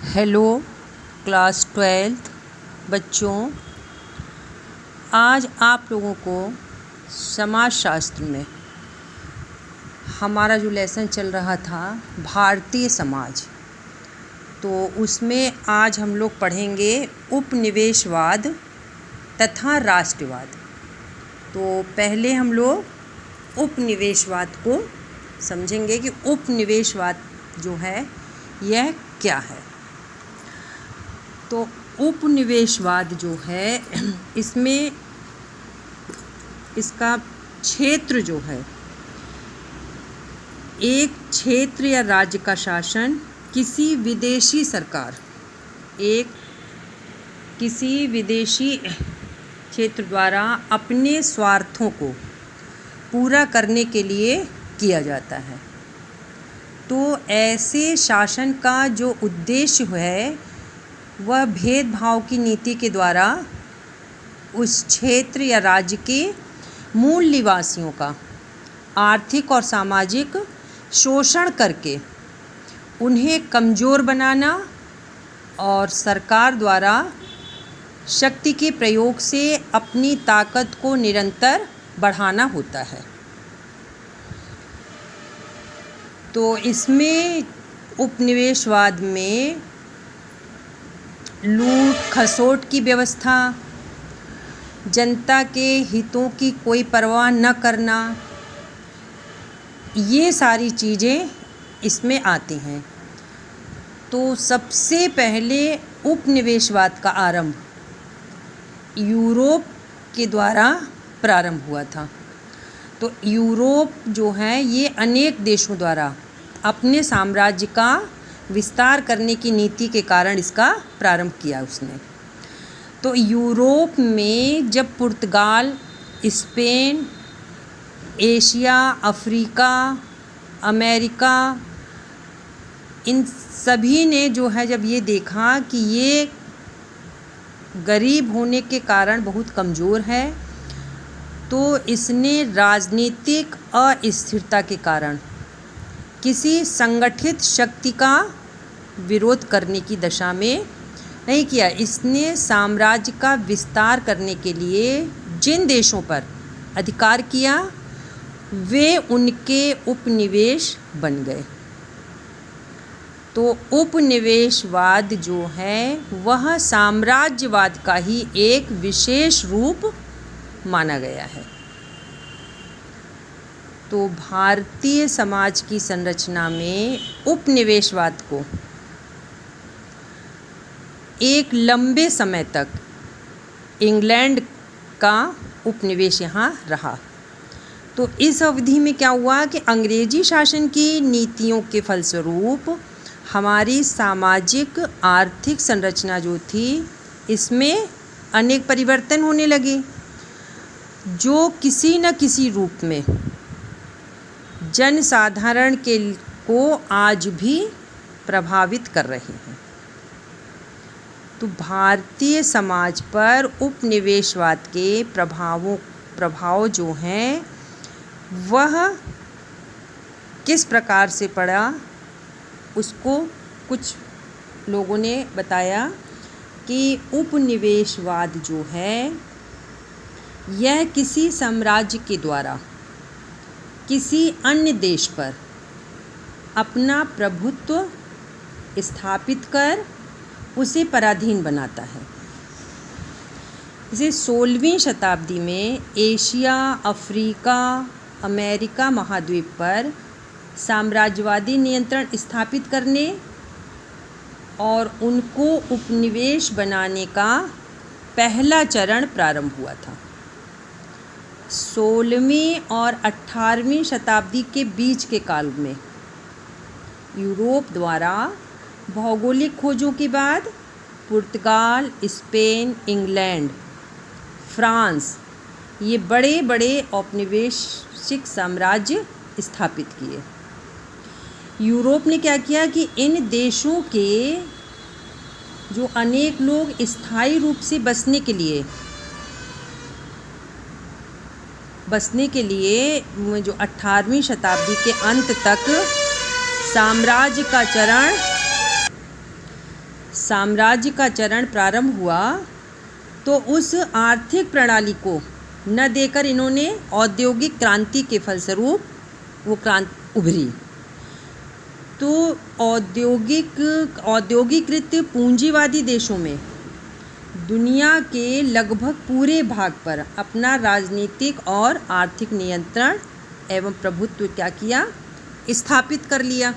Hello class 12th बच्चों, आज आप लोगों को समाजशास्त्र में हमारा जो लेसन चल रहा था भारतीय समाज, तो उसमें आज हम लोग पढ़ेंगे उपनिवेशवाद तथा राष्ट्रवाद। तो पहले हम लोग उपनिवेशवाद को समझेंगे कि उपनिवेशवाद जो है यह क्या है। तो उपनिवेशवाद जो है इसमें इसका क्षेत्र जो है, एक क्षेत्र या राज्य का शासन किसी विदेशी सरकार, किसी विदेशी क्षेत्र द्वारा अपने स्वार्थों को पूरा करने के लिए किया जाता है। तो ऐसे शासन का जो उद्देश्य है वह भेदभाव की नीति के द्वारा उस क्षेत्र या राज्य के मूल निवासियों का आर्थिक और सामाजिक शोषण करके उन्हें कमज़ोर बनाना और सरकार द्वारा शक्ति के प्रयोग से अपनी ताकत को निरंतर बढ़ाना होता है। तो इसमें उपनिवेशवाद में लूट खसोट की व्यवस्था, जनता के हितों की कोई परवाह न करना, ये सारी चीज़ें इसमें आती हैं। तो सबसे पहले उपनिवेशवाद का आरंभ यूरोप के द्वारा प्रारंभ हुआ था। तो यूरोप जो है ये अनेक देशों द्वारा अपने साम्राज्य का विस्तार करने की नीति के कारण इसका प्रारंभ किया उसने। तो यूरोप में जब पुर्तगाल, स्पेन, एशिया, अफ्रीका, अमेरिका, इन सभी ने जो है जब ये देखा कि ये गरीब होने के कारण बहुत कमज़ोर है, तो इसने राजनीतिक अस्थिरता के कारण किसी संगठित शक्ति का विरोध करने की दशा में नहीं किया। इसने साम्राज्य का विस्तार करने के लिए जिन देशों पर अधिकार किया वे उनके उपनिवेश बन गए। तो उपनिवेशवाद जो है वह साम्राज्यवाद का ही एक विशेष रूप माना गया है। तो भारतीय समाज की संरचना में उपनिवेशवाद को एक लंबे समय तक इंग्लैंड का उपनिवेश यहाँ रहा। तो इस अवधि में क्या हुआ कि अंग्रेजी शासन की नीतियों के फलस्वरूप हमारी सामाजिक आर्थिक संरचना जो थी इसमें अनेक परिवर्तन होने लगे, जो किसी न किसी रूप में जनसाधारण को आज भी प्रभावित कर रहे हैं। तो भारतीय समाज पर उपनिवेशवाद के प्रभाव जो हैं वह किस प्रकार से पड़ा उसको कुछ लोगों ने बताया कि उपनिवेशवाद जो है यह किसी साम्राज्य के द्वारा किसी अन्य देश पर अपना प्रभुत्व स्थापित कर उसे पराधीन बनाता है। इसे 16वीं शताब्दी में एशिया, अफ्रीका, अमेरिका महाद्वीप पर साम्राज्यवादी नियंत्रण स्थापित करने और उनको उपनिवेश बनाने का पहला चरण प्रारंभ हुआ था। 16वीं और 18वीं शताब्दी के बीच के काल में यूरोप द्वारा भौगोलिक खोजों के बाद पुर्तगाल, स्पेन, इंग्लैंड, फ्रांस ये बड़े बड़े औपनिवेशिक साम्राज्य स्थापित किए। यूरोप ने क्या किया कि इन देशों के जो अनेक लोग स्थायी रूप से बसने के लिए जो 18वीं शताब्दी के अंत तक साम्राज्य का चरण साम्राज्य का चरण प्रारंभ हुआ तो उस आर्थिक प्रणाली को न देकर इन्होंने औद्योगिक क्रांति के फलस्वरूप वो क्रांति उभरी। तो औद्योगिकृत पूंजीवादी देशों में दुनिया के लगभग पूरे भाग पर अपना राजनीतिक और आर्थिक नियंत्रण एवं प्रभुत्व क्या किया, स्थापित कर लिया।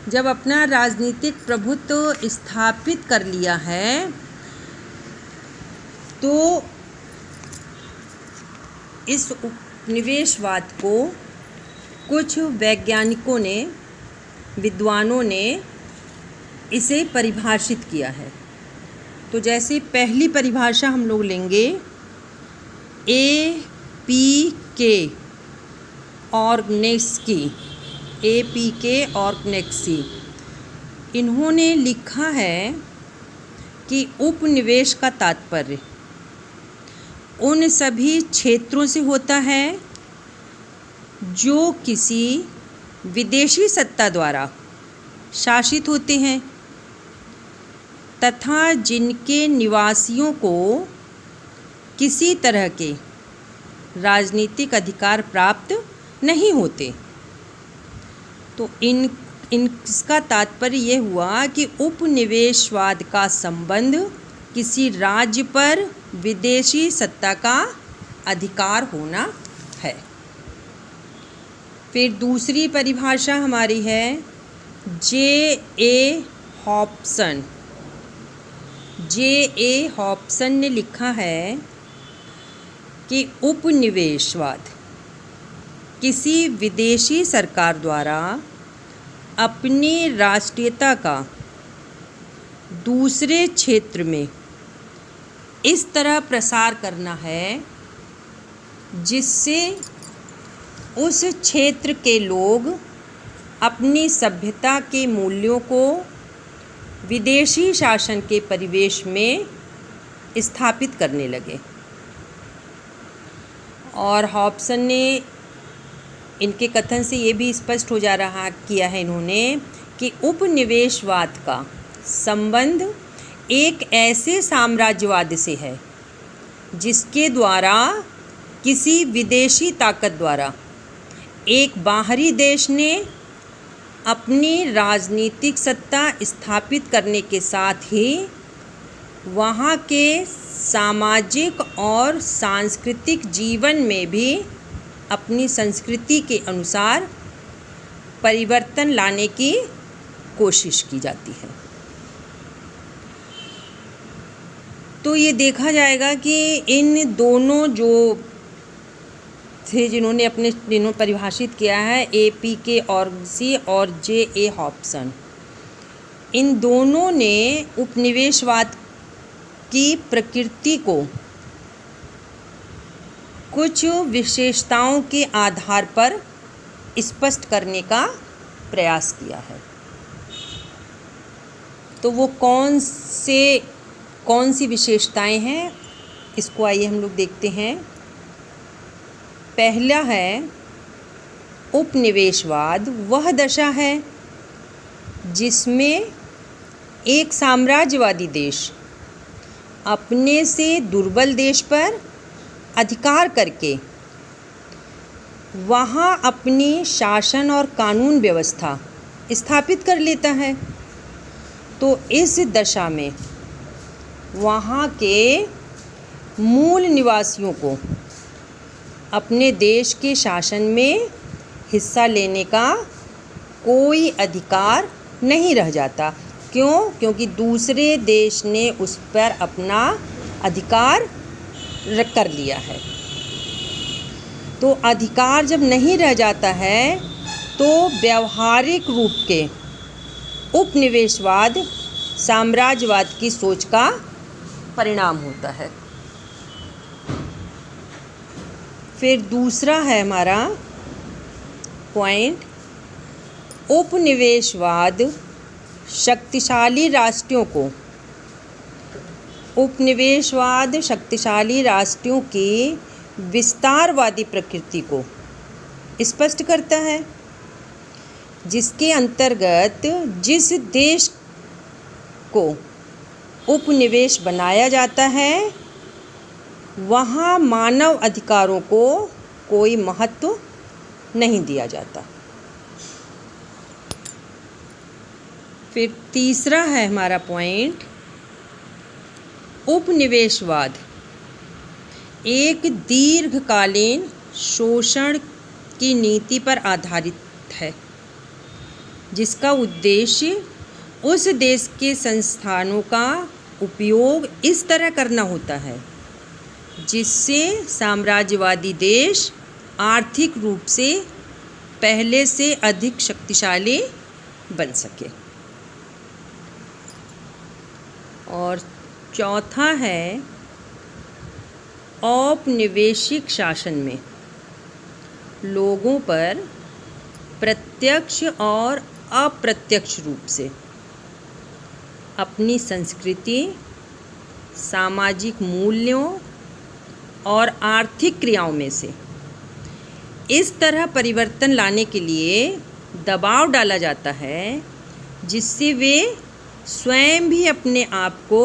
जब अपना राजनीतिक प्रभुत्व स्थापित कर लिया है तो इस उपनिवेशवाद को कुछ वैज्ञानिकों ने, विद्वानों ने इसे परिभाषित किया है। तो जैसे पहली परिभाषा हम लोग लेंगे APK ऑर्गनेक्सी। इन्होंने लिखा है कि उपनिवेश का तात्पर्य उन सभी क्षेत्रों से होता है जो किसी विदेशी सत्ता द्वारा शासित होते हैं तथा जिनके निवासियों को किसी तरह के राजनीतिक अधिकार प्राप्त नहीं होते। तो इसका तात्पर्य ये हुआ कि उपनिवेशवाद का संबंध किसी राज्य पर विदेशी सत्ता का अधिकार होना है। फिर दूसरी परिभाषा हमारी है J.A. हॉब्सन ने लिखा है कि उपनिवेशवाद किसी विदेशी सरकार द्वारा अपनी राष्ट्रीयता का दूसरे क्षेत्र में इस तरह प्रसार करना है जिससे उस क्षेत्र के लोग अपनी सभ्यता के मूल्यों को विदेशी शासन के परिवेश में स्थापित करने लगे। और हॉब्सन ने इनके कथन से ये भी स्पष्ट हो जा रहा किया है इन्होंने कि उपनिवेशवाद का संबंध एक ऐसे साम्राज्यवाद से है जिसके द्वारा किसी विदेशी ताकत द्वारा एक बाहरी देश ने अपनी राजनीतिक सत्ता स्थापित करने के साथ ही वहाँ के सामाजिक और सांस्कृतिक जीवन में भी अपनी संस्कृति के अनुसार परिवर्तन लाने की कोशिश की जाती है। तो ये देखा जाएगा कि इन दोनों जो थे जिन्होंने परिभाषित किया है APK ऑर्गनेक्सी और J.A. हॉब्सन, इन दोनों ने उपनिवेशवाद की प्रकृति को कुछ विशेषताओं के आधार पर स्पष्ट करने का प्रयास किया है। तो वो कौन सी विशेषताएं हैं, इसको आइए हम लोग देखते हैं। पहला है, उपनिवेशवाद वह दशा है जिसमें एक साम्राज्यवादी देश अपने से दुर्बल देश पर अधिकार करके वहाँ अपनी शासन और कानून व्यवस्था स्थापित कर लेता है। तो इस दशा में वहाँ के मूल निवासियों को अपने देश के शासन में हिस्सा लेने का कोई अधिकार नहीं रह जाता। क्यों? क्योंकि दूसरे देश ने उस पर अपना अधिकार कर लिया है। तो अधिकार जब नहीं रह जाता है तो व्यावहारिक रूप के उपनिवेशवाद साम्राज्यवाद की सोच का परिणाम होता है। फिर दूसरा है हमारा पॉइंट, उपनिवेशवाद शक्तिशाली राष्ट्रों की विस्तारवादी प्रकृति को स्पष्ट करता है, जिसके अंतर्गत जिस देश को उपनिवेश बनाया जाता है वहाँ मानव अधिकारों को कोई महत्व नहीं दिया जाता। फिर तीसरा है हमारा पॉइंट, उपनिवेशवाद एक दीर्घकालीन शोषण की नीति पर आधारित है जिसका उद्देश्य उस देश के संस्थानों का उपयोग इस तरह करना होता है जिससे साम्राज्यवादी देश आर्थिक रूप से पहले से अधिक शक्तिशाली बन सके। और चौथा है औपनिवेशिक शासन में लोगों पर प्रत्यक्ष और अप्रत्यक्ष रूप से अपनी संस्कृति, सामाजिक मूल्यों और आर्थिक क्रियाओं में से इस तरह परिवर्तन लाने के लिए दबाव डाला जाता है जिससे वे स्वयं भी अपने आप को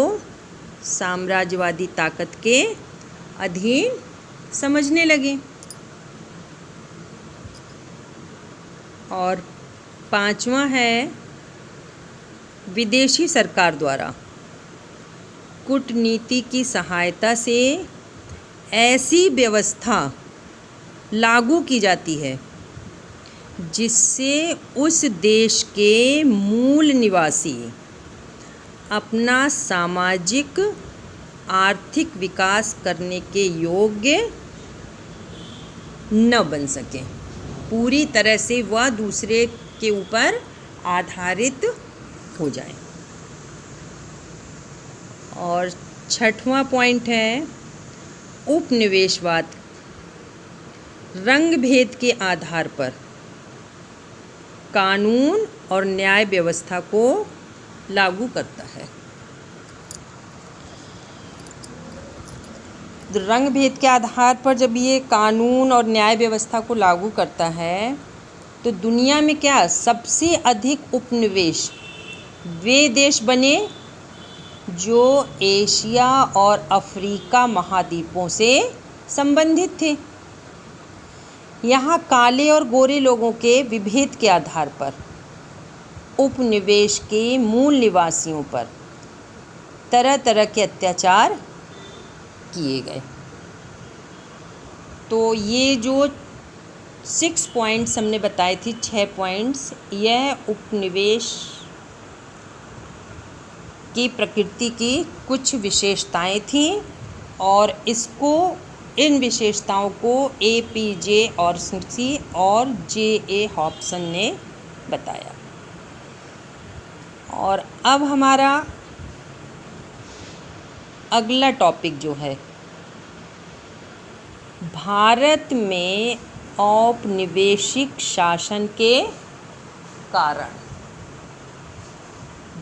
साम्राज्यवादी ताकत के अधीन समझने लगे। और पांचवा है विदेशी सरकार द्वारा कूटनीति की सहायता से ऐसी व्यवस्था लागू की जाती है जिससे उस देश के मूल निवासी अपना सामाजिक आर्थिक विकास करने के योग्य न बन सकें, पूरी तरह से वह दूसरे के ऊपर आधारित हो जाए। और छठवां पॉइंट है उपनिवेशवाद रंग भेद के आधार पर कानून और न्याय व्यवस्था को लागू करता है। रंग भेद के आधार पर जब ये कानून और न्याय व्यवस्था को लागू करता है तो दुनिया में क्या सबसे अधिक उपनिवेश वे देश बने जो एशिया और अफ्रीका महाद्वीपों से संबंधित थे। यहाँ काले और गोरे लोगों के विभेद के आधार पर उपनिवेश के मूल निवासियों पर तरह तरह के अत्याचार किए गए। तो ये जो 6 पॉइंट्स हमने बताए थी, 6 पॉइंट्स, यह उपनिवेश की प्रकृति की कुछ विशेषताएं थीं और इन विशेषताओं को APJ ऑर्सिंसी और J.A. हॉब्सन ने बताया। और अब हमारा अगला टॉपिक जो है भारत में औपनिवेशिक शासन के कारण।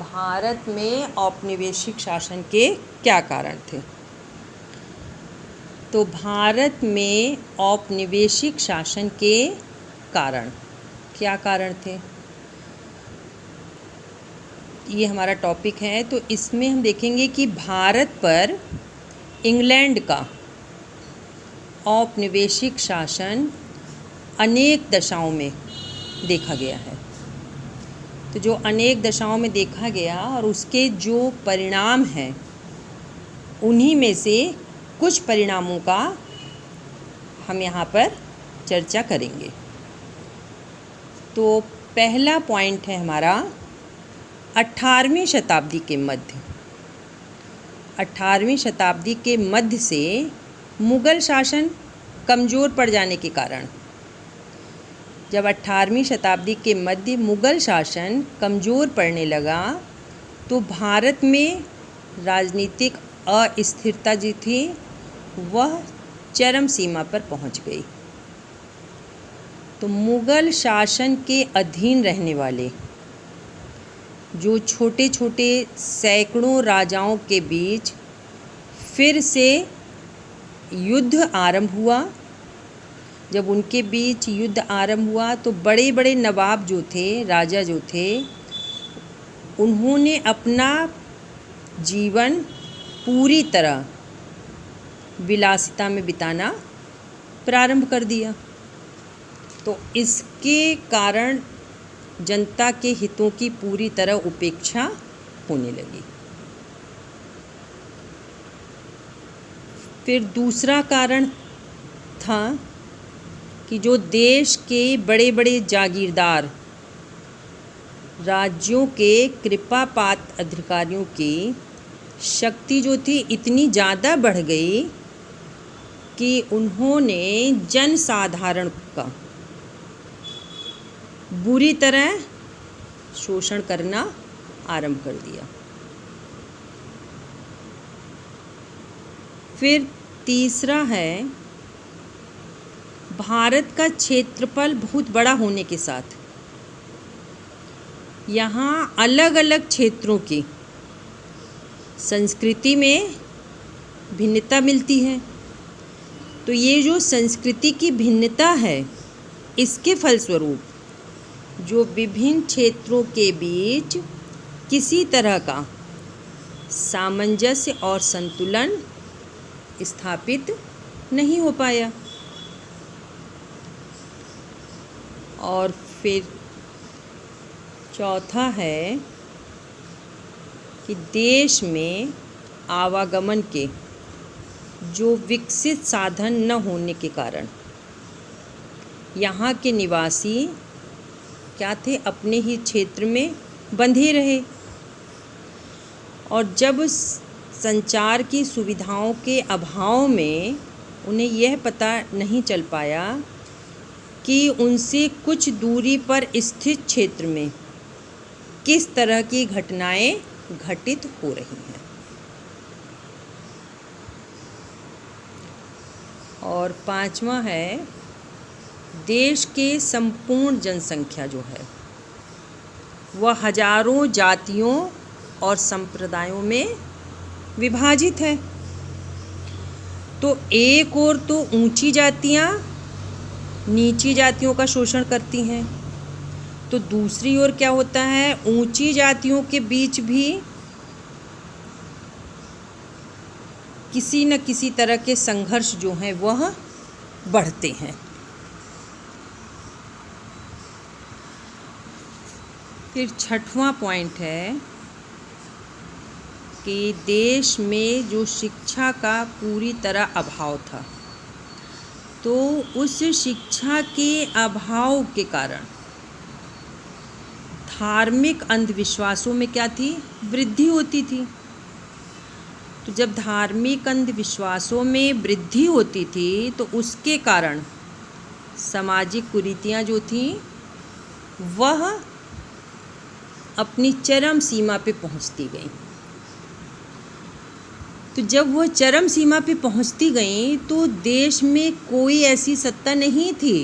भारत में औपनिवेशिक शासन के क्या कारण थे? तो भारत में औपनिवेशिक शासन के कारण क्या कारण थे, ये हमारा टॉपिक है। तो इसमें हम देखेंगे कि भारत पर इंग्लैंड का औपनिवेशिक शासन अनेक दशाओं में देखा गया है। तो जो अनेक दशाओं में देखा गया और उसके जो परिणाम हैं उन्हीं में से कुछ परिणामों का हम यहाँ पर चर्चा करेंगे। तो पहला पॉइंट है हमारा 18वीं शताब्दी के मध्य। 18वीं शताब्दी के मध्य से मुग़ल शासन कमज़ोर पड़ जाने के कारण, जब 18वीं शताब्दी के मध्य मुग़ल शासन कमज़ोर पड़ने लगा तो भारत में राजनीतिक अस्थिरता जो थी वह चरम सीमा पर पहुंच गई। तो मुग़ल शासन के अधीन रहने वाले जो छोटे छोटे सैकड़ों राजाओं के बीच फिर से युद्ध आरंभ हुआ। जब उनके बीच युद्ध आरंभ हुआ तो बड़े बड़े नवाब जो थे, राजा जो थे, उन्होंने अपना जीवन पूरी तरह विलासिता में बिताना प्रारंभ कर दिया। तो इसके कारण जनता के हितों की पूरी तरह उपेक्षा होने लगी। फिर दूसरा कारण था कि जो देश के बड़े बड़े जागीरदार राज्यों के कृपापात्र अधिकारियों की शक्ति जो थी इतनी ज़्यादा बढ़ गई कि उन्होंने जनसाधारण का बुरी तरह शोषण करना आरंभ कर दिया। फिर तीसरा है, भारत का क्षेत्रफल बहुत बड़ा होने के साथ यहाँ अलग अलग क्षेत्रों की संस्कृति में भिन्नता मिलती है। तो ये जो संस्कृति की भिन्नता है, इसके फलस्वरूप जो विभिन्न क्षेत्रों के बीच किसी तरह का सामंजस्य और संतुलन स्थापित नहीं हो पाया। और फिर चौथा है कि देश में आवागमन के जो विकसित साधन न होने के कारण यहाँ के निवासी क्या थे, अपने ही क्षेत्र में बंधे रहे। और जब संचार की सुविधाओं के अभाव में उन्हें यह पता नहीं चल पाया कि उनसे कुछ दूरी पर स्थित क्षेत्र में किस तरह की घटनाएं घटित हो रही हैं। और पांचवा है, देश के संपूर्ण जनसंख्या जो है वह हजारों जातियों और संप्रदायों में विभाजित है। तो एक ओर तो ऊंची जातियां नीची जातियों का शोषण करती हैं, तो दूसरी ओर क्या होता है, ऊंची जातियों के बीच भी किसी न किसी तरह के संघर्ष जो हैं वह बढ़ते हैं। फिर छठवां पॉइंट है कि देश में जो शिक्षा का पूरी तरह अभाव था, तो उस शिक्षा के अभाव के कारण धार्मिक अंधविश्वासों में क्या थी, वृद्धि होती थी। तो जब धार्मिक अंधविश्वासों में वृद्धि होती थी तो उसके कारण सामाजिक कुरीतियाँ जो थीं वह अपनी चरम सीमा पे पहुंचती गईं। तो जब वह चरम सीमा पे पहुंचती गईं तो देश में कोई ऐसी सत्ता नहीं थी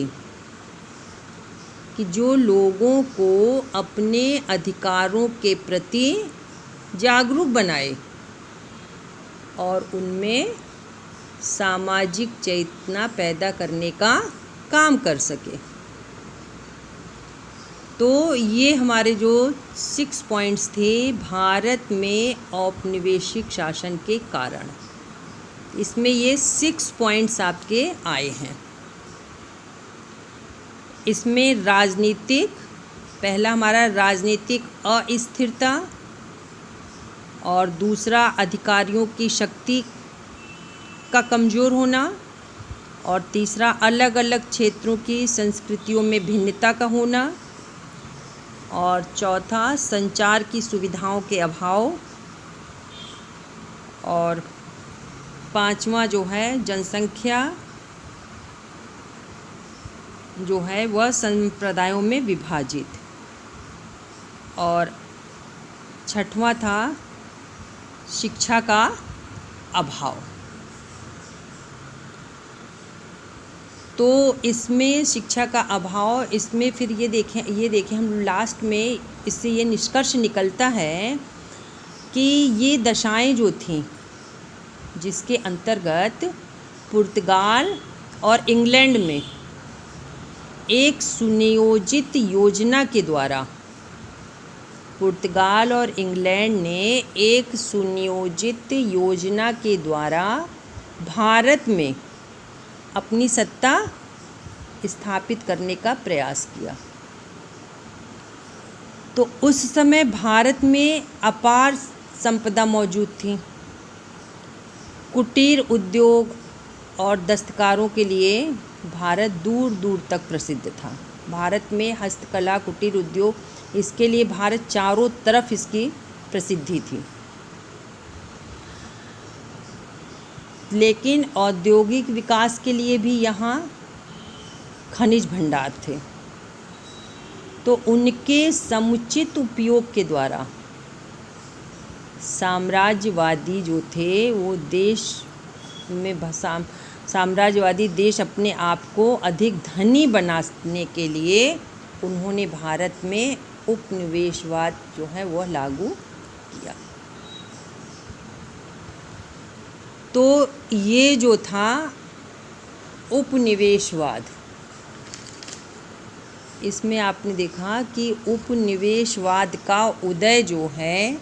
कि जो लोगों को अपने अधिकारों के प्रति जागरूक बनाए और उनमें सामाजिक चेतना पैदा करने का काम कर सके। तो ये हमारे जो 6 पॉइंट्स थे भारत में औपनिवेशिक शासन के कारण, इसमें ये 6 पॉइंट्स आपके आए हैं। इसमें राजनीतिक, पहला हमारा राजनीतिक अस्थिरता, और दूसरा अधिकारियों की शक्ति का कमज़ोर होना, और तीसरा अलग अलग क्षेत्रों की संस्कृतियों में भिन्नता का होना, और चौथा संचार की सुविधाओं के अभाव, और पांचवा जो है जनसंख्या जो है वह संप्रदायों में विभाजित, और छठवां था शिक्षा का अभाव। तो इसमें शिक्षा का अभाव, इसमें फिर ये देखें हम लास्ट में इससे ये निष्कर्ष निकलता है कि ये दशाएं जो थीं जिसके अंतर्गत पुर्तगाल और इंग्लैंड में एक सुनियोजित योजना के द्वारा पुर्तगाल और इंग्लैंड ने एक सुनियोजित योजना के द्वारा भारत में अपनी सत्ता स्थापित करने का प्रयास किया। तो उस समय भारत में अपार संपदा मौजूद थी। कुटीर उद्योग और दस्तकारों के लिए भारत दूर दूर तक प्रसिद्ध था। भारत में हस्तकला, कुटीर उद्योग, इसके लिए भारत चारों तरफ इसकी प्रसिद्धि थी। लेकिन औद्योगिक विकास के लिए भी यहाँ खनिज भंडार थे। तो उनके समुचित उपयोग के द्वारा साम्राज्यवादी जो थे वो देश में साम्राज्यवादी देश अपने आप को अधिक धनी बनाने के लिए उन्होंने भारत में उपनिवेशवाद जो है वह लागू किया। तो ये जो था उपनिवेशवाद, इसमें आपने देखा कि उपनिवेशवाद का उदय जो है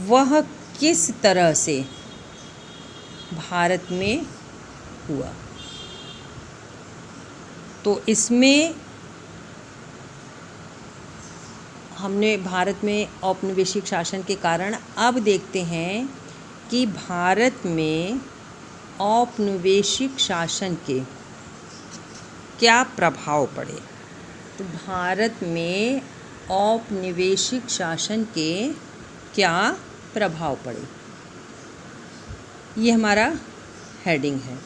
वह किस तरह से भारत में हुआ। तो इसमें हमने भारत में औपनिवेशिक शासन के कारण अब देखते हैं कि भारत में औपनिवेशिक शासन के क्या प्रभाव पड़े। तो भारत में औपनिवेशिक शासन के क्या प्रभाव पड़े, ये हमारा हेडिंग है।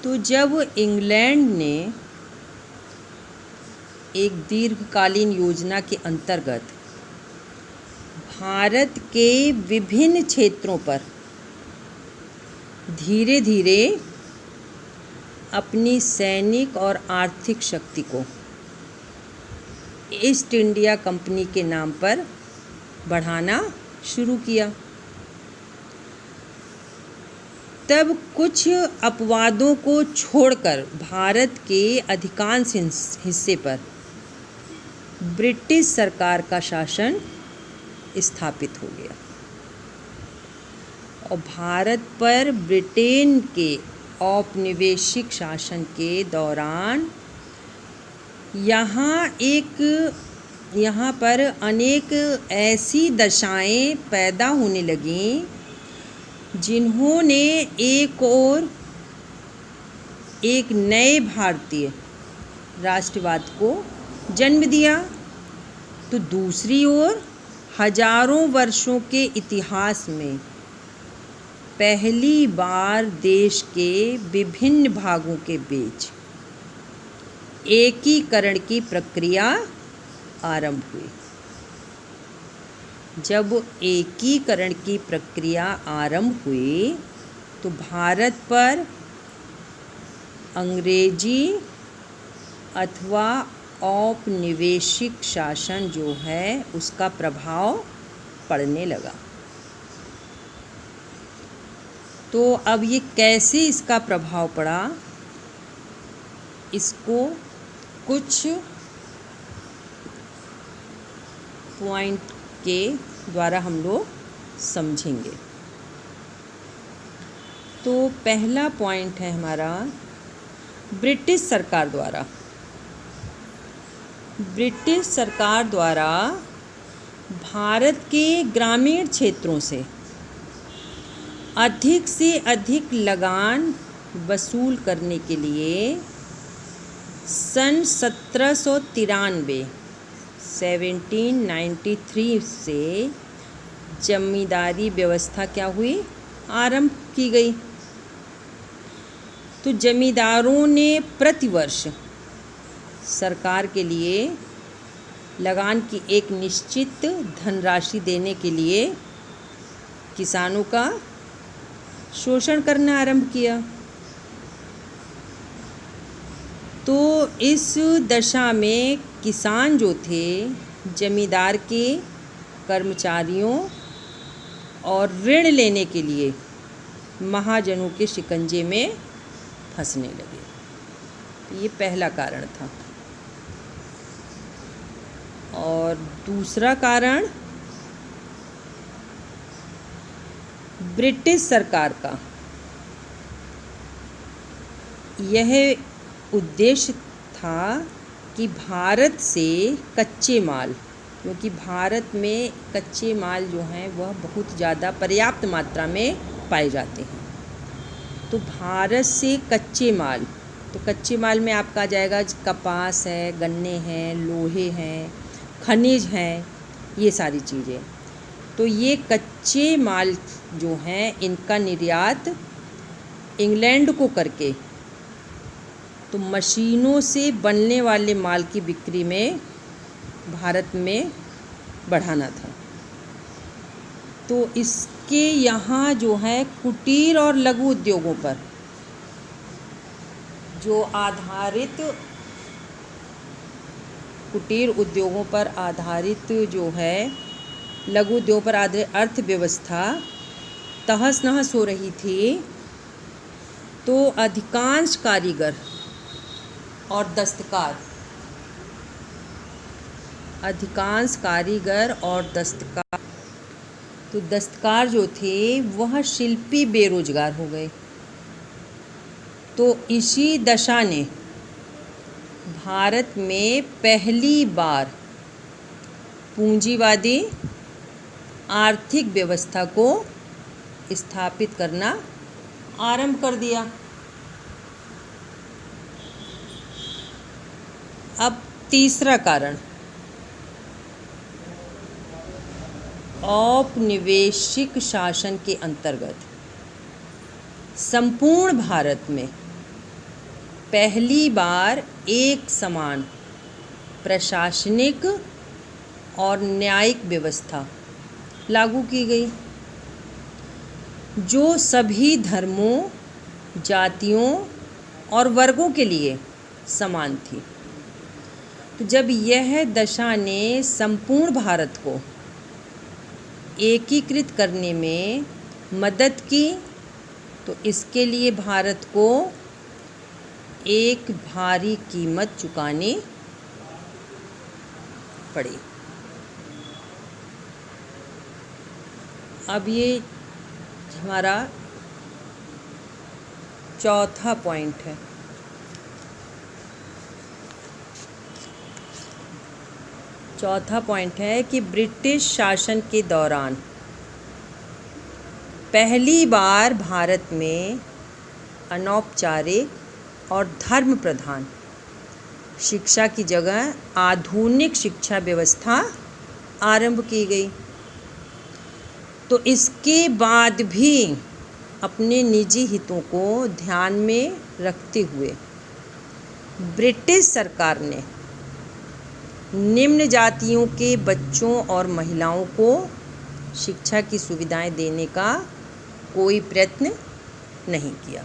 तो जब इंग्लैंड ने एक दीर्घकालीन योजना के अंतर्गत भारत के विभिन्न क्षेत्रों पर धीरे धीरे अपनी सैनिक और आर्थिक शक्ति को ईस्ट इंडिया कंपनी के नाम पर बढ़ाना शुरू किया, तब कुछ अपवादों को छोड़कर भारत के अधिकांश हिस्से पर ब्रिटिश सरकार का शासन स्थापित हो गया और भारत पर ब्रिटेन के औपनिवेशिक शासन के दौरान यहाँ पर अनेक ऐसी दशाएं पैदा होने लगीं जिन्होंने एक नए भारतीय राष्ट्रवाद को जन्म दिया, तो दूसरी ओर हजारों वर्षों के इतिहास में पहली बार देश के विभिन्न भागों के बीच एकीकरण की प्रक्रिया आरंभ हुई। जब एकीकरण की प्रक्रिया आरंभ हुई तो भारत पर अंग्रेजी अथवा औपनिवेशिक शासन जो है उसका प्रभाव पड़ने लगा। तो अब ये कैसे इसका प्रभाव पड़ा, इसको कुछ पॉइंट के द्वारा हम लोग समझेंगे। तो पहला पॉइंट है हमारा ब्रिटिश सरकार द्वारा भारत के ग्रामीण क्षेत्रों से अधिक लगान वसूल करने के लिए सन 1793 से जमींदारी व्यवस्था क्या हुई, आरंभ की गई। तो जमींदारों ने प्रतिवर्ष सरकार के लिए लगान की एक निश्चित धनराशि देने के लिए किसानों का शोषण करना आरंभ किया। तो इस दशा में किसान जो थे जमींदार के कर्मचारियों और ऋण लेने के लिए महाजनों के शिकंजे में फंसने लगे। ये पहला कारण था। और दूसरा कारण ब्रिटिश सरकार का यह उद्देश्य था कि भारत से कच्चे माल, क्योंकि भारत में कच्चे माल जो हैं वह बहुत ज़्यादा पर्याप्त मात्रा में पाए जाते हैं, तो भारत से कच्चे माल, तो कच्चे माल में आपका आ जाएगा कपास है, गन्ने हैं, लोहे हैं, खनिज हैं, ये सारी चीज़ें। तो ये कच्चे माल जो हैं इनका निर्यात इंग्लैंड को करके तो मशीनों से बनने वाले माल की बिक्री में भारत में बढ़ाना था। तो इसके यहाँ जो है कुटीर और लघु उद्योगों पर जो आधारित कुटीर उद्योगों पर आधारित जो है लघु उद्योगों पर आधारित अर्थव्यवस्था तहस नहस हो रही थी, तो अधिकांश कारीगर और दस्तकार तो दस्तकार जो थे वह शिल्पी बेरोजगार हो गए। तो इसी दशा ने भारत में पहली बार पूंजीवादी आर्थिक व्यवस्था को स्थापित करना आरंभ कर दिया। अब तीसरा कारण औपनिवेशिक शासन के अंतर्गत संपूर्ण भारत में पहली बार एक समान प्रशासनिक और न्यायिक व्यवस्था लागू की गई, जो सभी धर्मों, जातियों और वर्गों के लिए समान थी। तो जब यह दशा ने संपूर्ण भारत को एकीकृत करने में मदद की, तो इसके लिए भारत को एक भारी कीमत चुकानी पड़ी। अब ये हमारा चौथा पॉइंट है। चौथा पॉइंट है कि ब्रिटिश शासन के दौरान पहली बार भारत में अनौपचारिक और धर्म प्रधान शिक्षा की जगह आधुनिक शिक्षा व्यवस्था आरंभ की गई। तो इसके बाद भी अपने निजी हितों को ध्यान में रखते हुए ब्रिटिश सरकार ने निम्न जातियों के बच्चों और महिलाओं को शिक्षा की सुविधाएं देने का कोई प्रयत्न नहीं किया।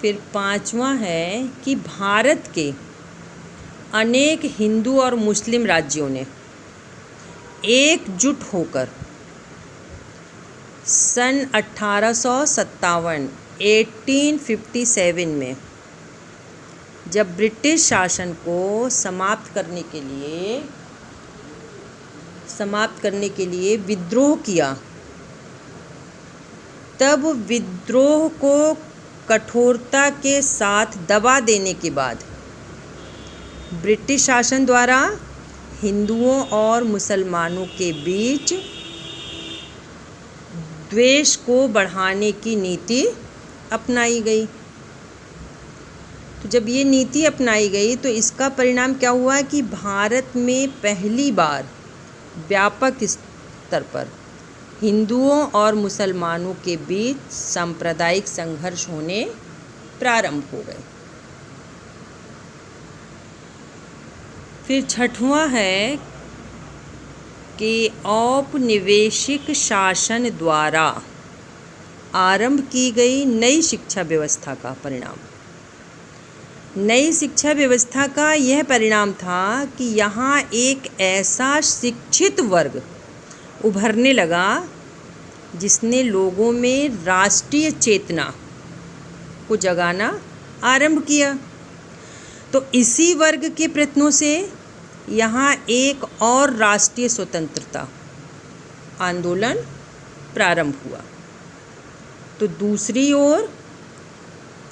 फिर पांचवा है कि भारत के अनेक हिंदू और मुस्लिम राज्यों ने एकजुट होकर सन 1857 में जब ब्रिटिश शासन को समाप्त करने के लिए विद्रोह किया, तब विद्रोह को कठोरता के साथ दबा देने के बाद ब्रिटिश शासन द्वारा हिंदुओं और मुसलमानों के बीच द्वेष को बढ़ाने की नीति अपनाई गई। तो जब ये नीति अपनाई गई तो इसका परिणाम क्या हुआ कि भारत में पहली बार व्यापक स्तर पर हिंदुओं और मुसलमानों के बीच सांप्रदायिक संघर्ष होने प्रारंभ हो गए। फिर छठवां है कि औपनिवेशिक शासन द्वारा आरंभ की गई नई शिक्षा व्यवस्था का परिणाम। नई शिक्षा व्यवस्था का यह परिणाम था कि यहाँ एक ऐसा शिक्षित वर्ग उभरने लगा जिसने लोगों में राष्ट्रीय चेतना को जगाना आरंभ किया। तो इसी वर्ग के प्रयत्नों से यहाँ एक और राष्ट्रीय स्वतंत्रता आंदोलन प्रारंभ हुआ। तो दूसरी ओर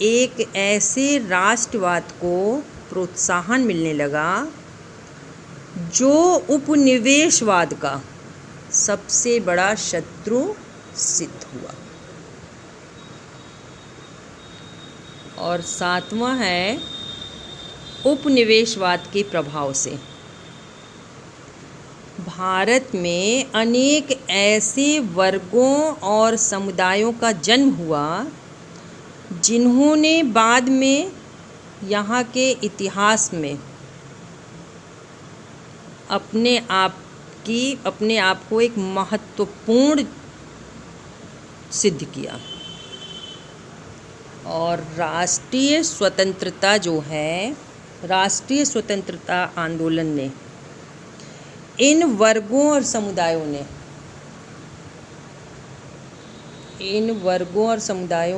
एक ऐसे राष्ट्रवाद को प्रोत्साहन मिलने लगा जो उपनिवेशवाद का सबसे बड़ा शत्रु सिद्ध हुआ। और सातवां है उपनिवेशवाद के प्रभाव से भारत में अनेक ऐसे वर्गों और समुदायों का जन्म हुआ जिन्होंने बाद में यहाँ के इतिहास में अपने आप को एक महत्वपूर्ण सिद्ध किया। और राष्ट्रीय स्वतंत्रता जो है, राष्ट्रीय स्वतंत्रता आंदोलन ने इन वर्गों और समुदायों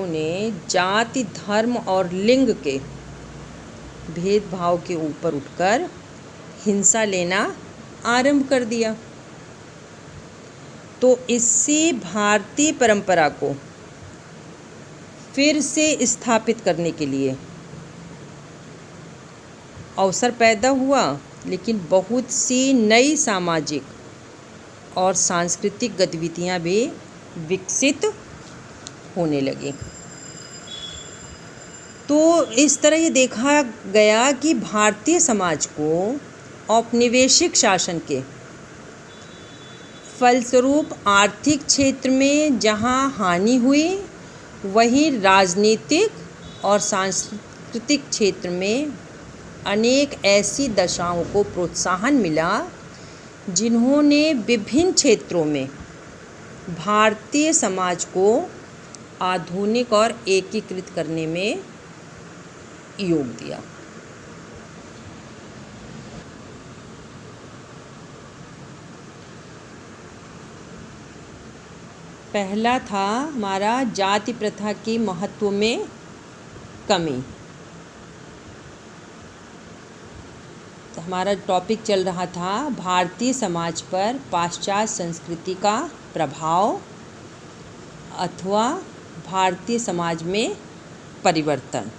ने जाति, धर्म और लिंग के भेदभाव के ऊपर उठकर हिंसा लेना आरंभ कर दिया। तो इससे भारतीय परंपरा को फिर से स्थापित करने के लिए अवसर पैदा हुआ, लेकिन बहुत सी नई सामाजिक और सांस्कृतिक गतिविधियां भी विकसित होने लगी। तो इस तरह ये देखा गया कि भारतीय समाज को औपनिवेशिक शासन के फलस्वरूप आर्थिक क्षेत्र में जहाँ हानि हुई, वहीं राजनीतिक और सांस्कृतिक क्षेत्र में अनेक ऐसी दशाओं को प्रोत्साहन मिला जिन्होंने विभिन्न क्षेत्रों में भारतीय समाज को आधुनिक और एकीकृत करने में योग दिया। पहला था हमारा जाति प्रथा के महत्व में कमी। तो हमारा टॉपिक चल रहा था भारतीय समाज पर पाश्चात्य संस्कृति का प्रभाव अथवा भारतीय समाज में परिवर्तन।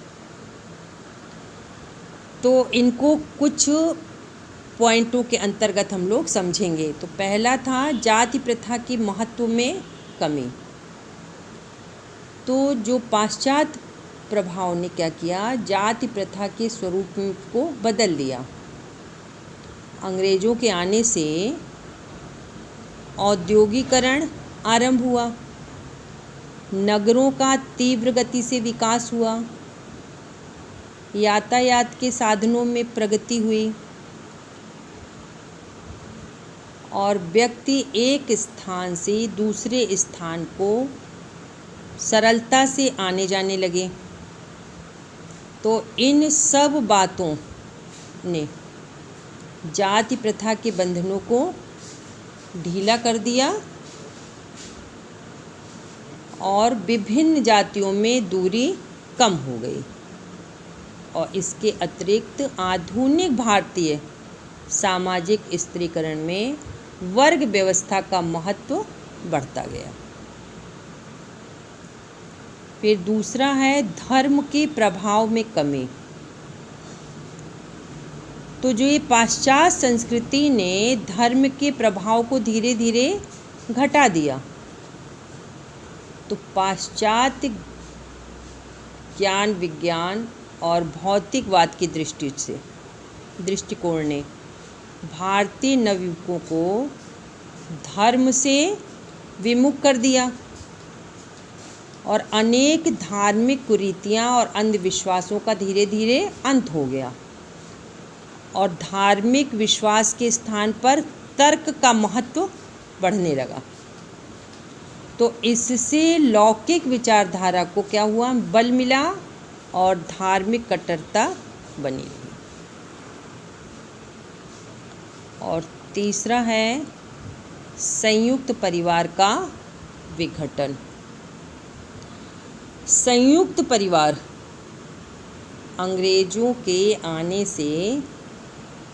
तो इनको कुछ पॉइंटों के अंतर्गत हम लोग समझेंगे। तो पहला था जाति प्रथा के महत्व में कमी। तो जो पाश्चात्य प्रभाव ने क्या किया, जाति प्रथा के स्वरूप को बदल दिया। अंग्रेज़ों के आने से औद्योगिकरण आरंभ हुआ, नगरों का तीव्र गति से विकास हुआ, यातायात के साधनों में प्रगति हुई और व्यक्ति एक स्थान से दूसरे स्थान को सरलता से आने जाने लगे। तो इन सब बातों ने जाति प्रथा के बंधनों को ढीला कर दिया और विभिन्न जातियों में दूरी कम हो गई। और इसके अतिरिक्त आधुनिक भारतीय सामाजिक स्त्रीकरण में वर्ग व्यवस्था का महत्व बढ़ता गया। फिर दूसरा है धर्म के प्रभाव में कमी। तो जो ये पाश्चात्य संस्कृति ने धर्म के प्रभाव को धीरे धीरे घटा दिया, तो पाश्चात्य ज्ञान विज्ञान और भौतिकवाद की दृष्टिकोण ने भारतीय नवयुवकों को धर्म से विमुख कर दिया और अनेक धार्मिक कुरीतियाँ और अंधविश्वासों का धीरे धीरे अंत हो गया और धार्मिक विश्वास के स्थान पर तर्क का महत्व बढ़ने लगा। तो इससे लौकिक विचारधारा को क्या हुआ, बल मिला और धार्मिक कट्टरता बनी रही। और तीसरा है संयुक्त परिवार का विघटन। संयुक्त परिवार अंग्रेजों के आने से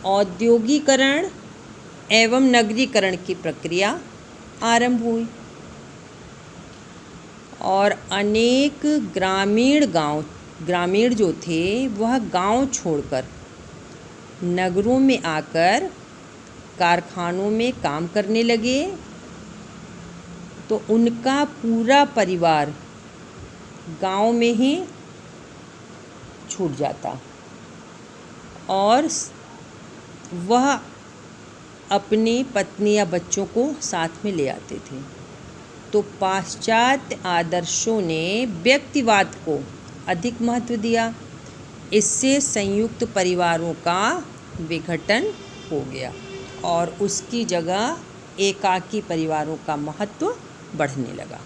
औद्योगिकरण एवं नगरीकरण की प्रक्रिया आरंभ हुई और अनेक ग्रामीण जो थे वह गांव छोड़कर नगरों में आकर कारखानों में काम करने लगे, तो उनका पूरा परिवार गांव में ही छूट जाता और वह अपनी पत्नी या बच्चों को साथ में ले आते थे। तो पाश्चात्य आदर्शों ने व्यक्तिवाद को अधिक महत्व दिया। इससे संयुक्त परिवारों का विघटन हो गया और उसकी जगह एकाकी परिवारों का महत्व बढ़ने लगा।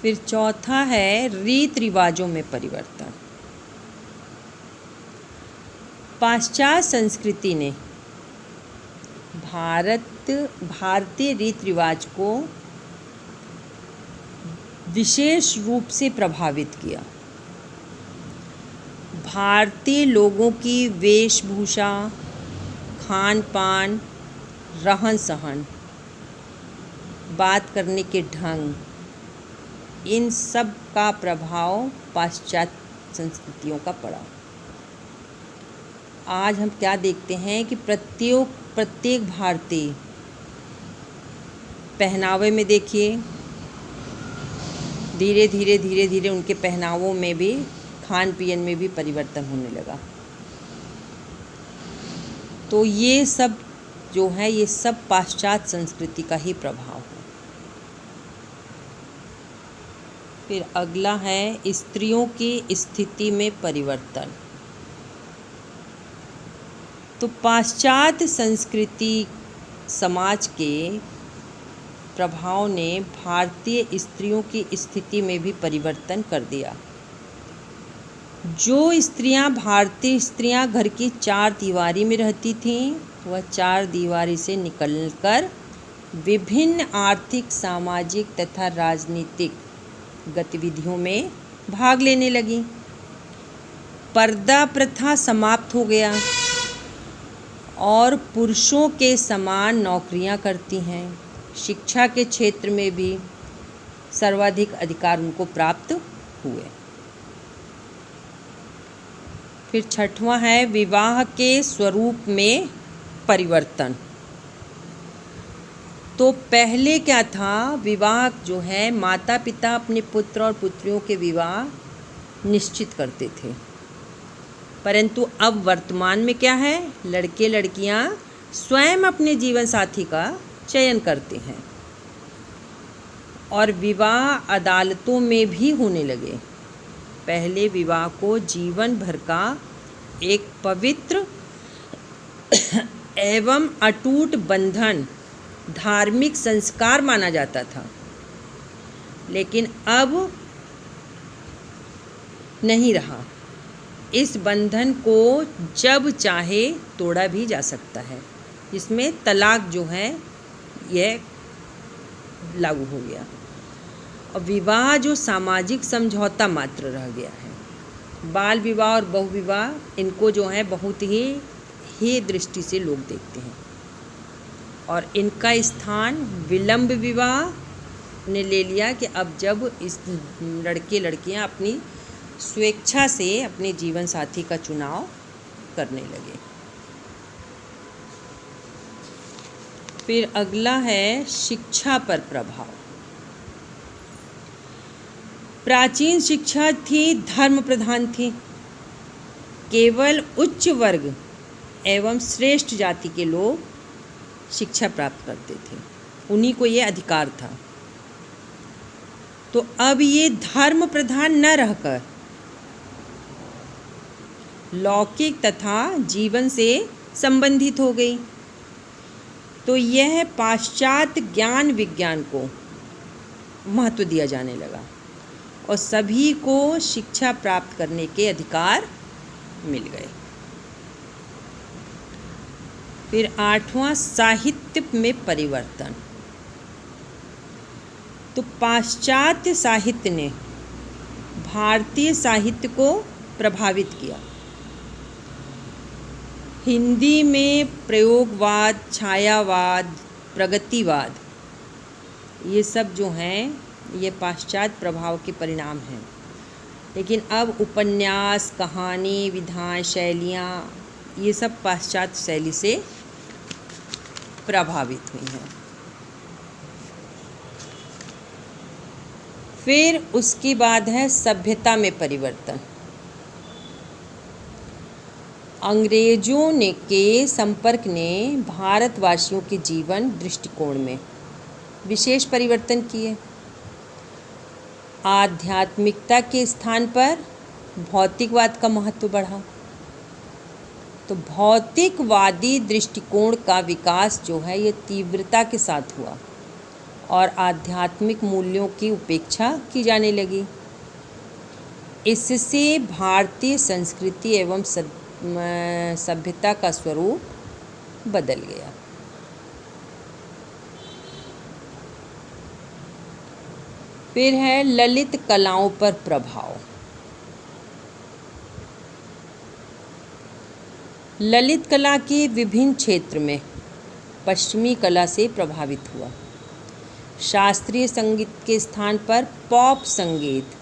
फिर चौथा है रीति रिवाजों में परिवर्तन। पाश्चात्य संस्कृति ने भारतीय रीति रिवाज को विशेष रूप से प्रभावित किया। भारतीय लोगों की वेशभूषा, खान पान, रहन सहन, बात करने के ढंग, इन सब का प्रभाव पाश्चात्य संस्कृतियों का पड़ा। आज हम क्या देखते हैं कि प्रत्येक भारतीय पहनावे में देखिए धीरे धीरे उनके पहनावों में भी, खान पीन में भी परिवर्तन होने लगा। तो ये सब जो है ये सब पाश्चात्य संस्कृति का ही प्रभाव है। फिर अगला है स्त्रियों की स्थिति में परिवर्तन। तो पाश्चात्य संस्कृति समाज के प्रभाव ने भारतीय स्त्रियों की स्थिति में भी परिवर्तन कर दिया। जो भारतीय स्त्रियां घर की चार दीवारी में रहती थीं, वह चार दीवारी से निकलकर विभिन्न आर्थिक, सामाजिक तथा राजनीतिक गतिविधियों में भाग लेने लगी। पर्दा प्रथा समाप्त हो गया और पुरुषों के समान नौकरियां करती हैं। शिक्षा के क्षेत्र में भी सर्वाधिक अधिकार उनको प्राप्त हुए। फिर छठवां है विवाह के स्वरूप में परिवर्तन। तो पहले क्या था, विवाह जो है माता पिता अपने पुत्र और पुत्रियों के विवाह निश्चित करते थे, परंतु अब वर्तमान में क्या है, लड़के लड़कियां स्वयं अपने जीवन साथी का चयन करते हैं और विवाह अदालतों में भी होने लगे। पहले विवाह को जीवन भर का एक पवित्र एवं अटूट बंधन, धार्मिक संस्कार माना जाता था, लेकिन अब नहीं रहा। इस बंधन को जब चाहे तोड़ा भी जा सकता है। इसमें तलाक जो है यह लागू हो गया और विवाह जो सामाजिक समझौता मात्र रह गया है। बाल विवाह और बहु विवाह इनको जो है बहुत ही दृष्टि से लोग देखते हैं और इनका स्थान विलंब विवाह ने ले लिया कि अब जब इस लड़के लड़कियां अपनी स्वेच्छा से अपने जीवन साथी का चुनाव करने लगे। फिर अगला है शिक्षा पर प्रभाव। प्राचीन शिक्षा थी धर्म प्रधान थी। केवल उच्च वर्ग एवं श्रेष्ठ जाति के लोग शिक्षा प्राप्त करते थे, उन्हीं को ये अधिकार था। तो अब ये धर्म प्रधान न रहकर लौकिक तथा जीवन से संबंधित हो गई। तो यह पाश्चात्य ज्ञान विज्ञान को महत्व दिया जाने लगा और सभी को शिक्षा प्राप्त करने के अधिकार मिल गए। फिर आठवां साहित्य में परिवर्तन। तो पाश्चात्य साहित्य ने भारतीय साहित्य को प्रभावित किया। हिंदी में प्रयोगवाद, छायावाद, प्रगतिवाद, ये सब जो हैं ये पाश्चात्य प्रभाव के परिणाम हैं। लेकिन अब उपन्यास, कहानी, विधान, शैलियाँ, ये सब पाश्चात्य शैली से प्रभावित हुई हैं। फिर उसके बाद है सभ्यता में परिवर्तन। अंग्रेजों ने के संपर्क ने भारतवासियों के जीवन दृष्टिकोण में विशेष परिवर्तन किए। आध्यात्मिकता के स्थान पर भौतिकवाद का महत्व बढ़ा। तो भौतिकवादी दृष्टिकोण का विकास जो है ये तीव्रता के साथ हुआ और आध्यात्मिक मूल्यों की उपेक्षा की जाने लगी। इससे भारतीय संस्कृति एवं सभ्यता का स्वरूप बदल गया। फिर है ललित कलाओं पर प्रभाव। ललित कला के विभिन्न क्षेत्र में पश्चिमी कला से प्रभावित हुआ। शास्त्रीय संगीत के स्थान पर पॉप संगीत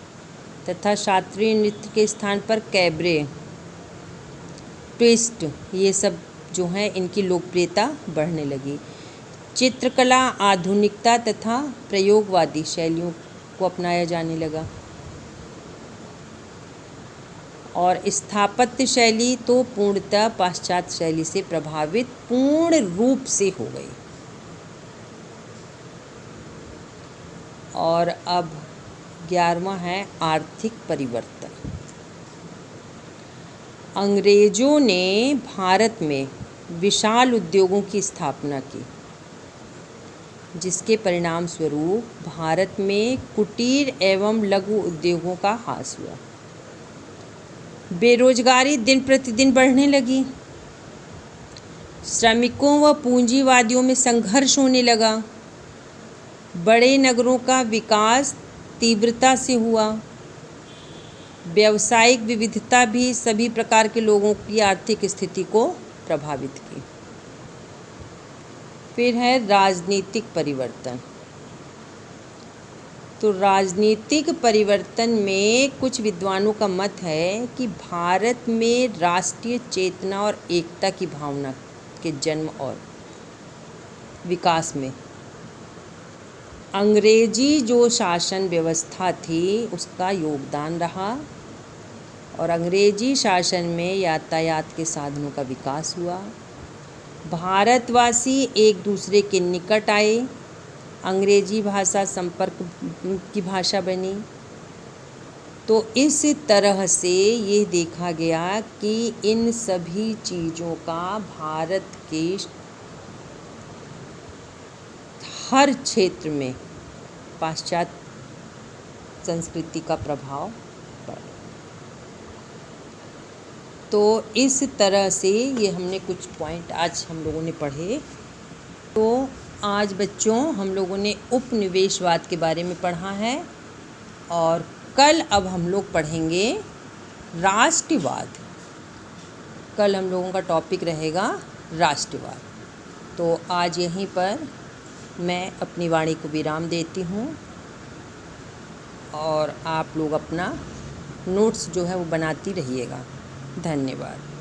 तथा शास्त्रीय नृत्य के स्थान पर कैबरे, ट्विस्ट, ये सब जो हैं इनकी लोकप्रियता बढ़ने लगी। चित्रकला आधुनिकता तथा प्रयोगवादी शैलियों को अपनाया जाने लगा और स्थापत्य शैली तो पूर्णतः पाश्चात्य शैली से प्रभावित पूर्ण रूप से हो गई। और अब 11वां है आर्थिक परिवर्तन। अंग्रेजों ने भारत में विशाल उद्योगों की स्थापना की, जिसके परिणाम स्वरूप भारत में कुटीर एवं लघु उद्योगों का ह्रास हुआ। बेरोजगारी दिन प्रतिदिन बढ़ने लगी। श्रमिकों व पूंजीवादियों में संघर्ष होने लगा। बड़े नगरों का विकास तीव्रता से हुआ। व्यावसायिक विविधता भी सभी प्रकार के लोगों की आर्थिक स्थिति को प्रभावित की। फिर है राजनीतिक परिवर्तन। तो राजनीतिक परिवर्तन में कुछ विद्वानों का मत है कि भारत में राष्ट्रीय चेतना और एकता की भावना के जन्म और विकास में अंग्रेजी जो शासन व्यवस्था थी उसका योगदान रहा और अंग्रेजी शासन में यातायात के साधनों का विकास हुआ। भारतवासी एक दूसरे के निकट आए। अंग्रेजी भाषा संपर्क की भाषा बनी। तो इस तरह से ये देखा गया कि इन सभी चीज़ों का भारत के हर क्षेत्र में पाश्चात्य संस्कृति का प्रभाव पड़ा। तो इस तरह से ये हमने कुछ पॉइंट आज हम लोगों ने पढ़े। तो आज बच्चों हम लोगों ने उपनिवेशवाद के बारे में पढ़ा है और कल अब हम लोग पढ़ेंगे राष्ट्रवाद। कल हम लोगों का टॉपिक रहेगा राष्ट्रवाद। तो आज यहीं पर मैं अपनी वाणी को विराम देती हूँ और आप लोग अपना नोट्स जो है वो बनाती रहिएगा। धन्यवाद।